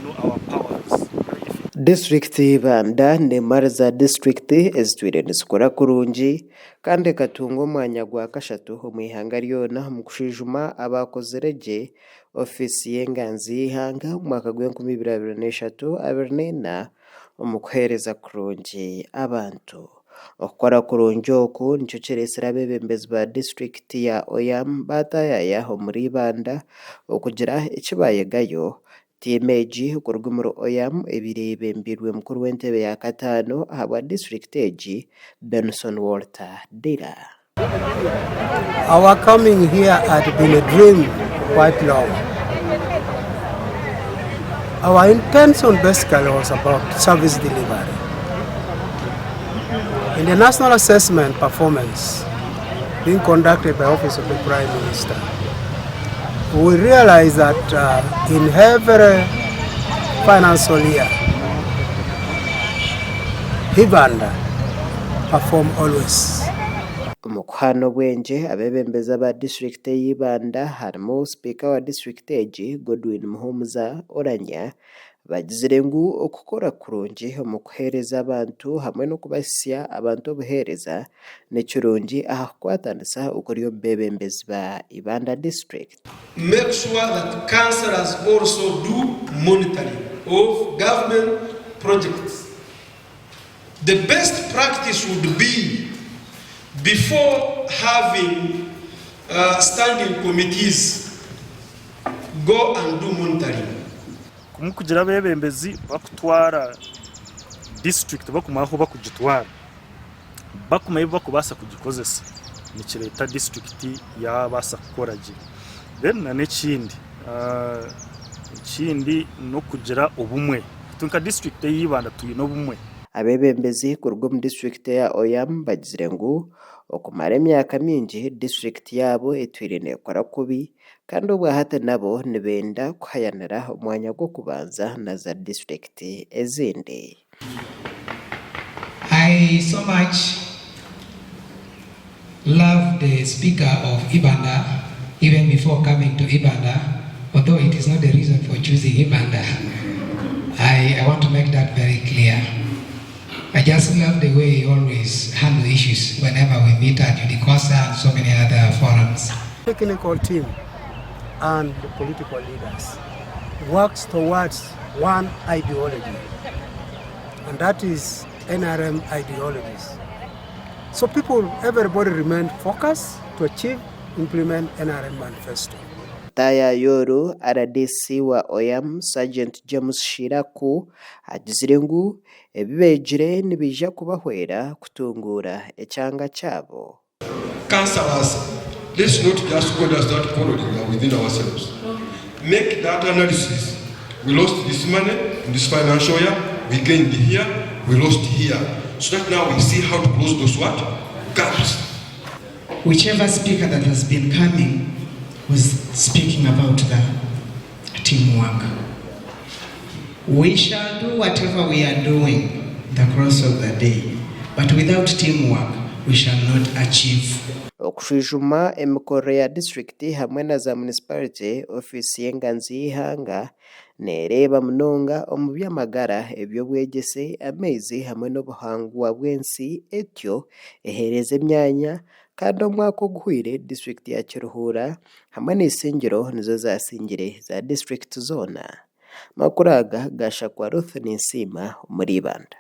know our powers. District y'Ibanda nemara za district ezitwire nizikora kurungi kandi katunga omwanya gwa kashatu omu ihanga ryona mu kushijuma abakozire gye ofisi y'enganzi y'ihanga omu mwaka gwa 2023-24 omu kuheereza kurungi abantu. Okukora kurungi oku nikyo kireesire abeebembezi ba district ya Oyam batayaya omuri Ibanda okugira eki bayegayo. TMAG kuruga muri Oyam ebirebembirwe mukuru w'entebe ya kataano ahabwa district egi Benson Walter Dira. Our coming here had been a dream quite long. Our intention basically was about service delivery. In the national assessment performance being conducted by Office of the Prime Minister, we realized that in every financial year, Ibanda perform always. Omukuhano bwenje abeebembezi ba district y'Ibanda harimu speaker wa district egi Godwin Muhumuza Oranya bagizire ngu okukora kurungi omu kuheereza abantu hamwe n'okubasya abantu obuheereza n'ekirungi aha kukwatanisa okuri omu beebembezi ba Ibanda district. Make sure that councillors also do monitoring of government projects. The best practice would be, before having standing committees, go and do monitoring. Kumukugira abeebembezi bakutwara district bakumaho bakugitwara bakumaye bakubasa kugikozesa nikireeta district yabasa kukora gye. Then na n'ekindi no kugira obumwe tunka district y'Ibanda tuyina obumwe. Abeebembezi kuruga mu district ya Oyam bagizire ngu okumara emyaka mingi district yabo etwire nekora kubi kandi obwahata nabo nibenda kuhayanira omwanya gw'okubanza na za district ezindi. I so much love the speaker of Ibanda even before coming to Ibanda, although it is not the reason for choosing Ibanda. I want to make that very clear. I just love the way he always handles issues whenever we meet at UDICOSA and so many other forums. The technical team and the political leaders works towards one ideology, and that is NRM ideologies. So everybody remain focused to implement NRM manifesto. Taya Yoro RDC wa Oyam Sergeant James Shiraku agizire ngu ebibegire nibija kubahwera kutungura ekyanga kyabo. Councillors, let's not just go down start quarreling within ourselves. Make that analysis. We lost this money in this financial year, we gained here, we lost here. So that now we see how to close those gaps. Whichever speaker that has been coming was speaking about the teamwork. We shall do whatever we are doing the course of the day, but without teamwork we shall not achieve. Okushijuma emikoro ya district hamwe na za municipality ofisi y'enganzi y'ihanga nereeba munonga omu by'amagara eby'obwegyese amaizi hamwe n'obuhangwa bw'ensi etyo eheereza emyanya kandi omwaka oguhwire district ya Kiruhura hamwe n'Isingiro nizo zasingire za district zoona. Makuru aga gashakwa Ruth Ninsima muri Ibanda.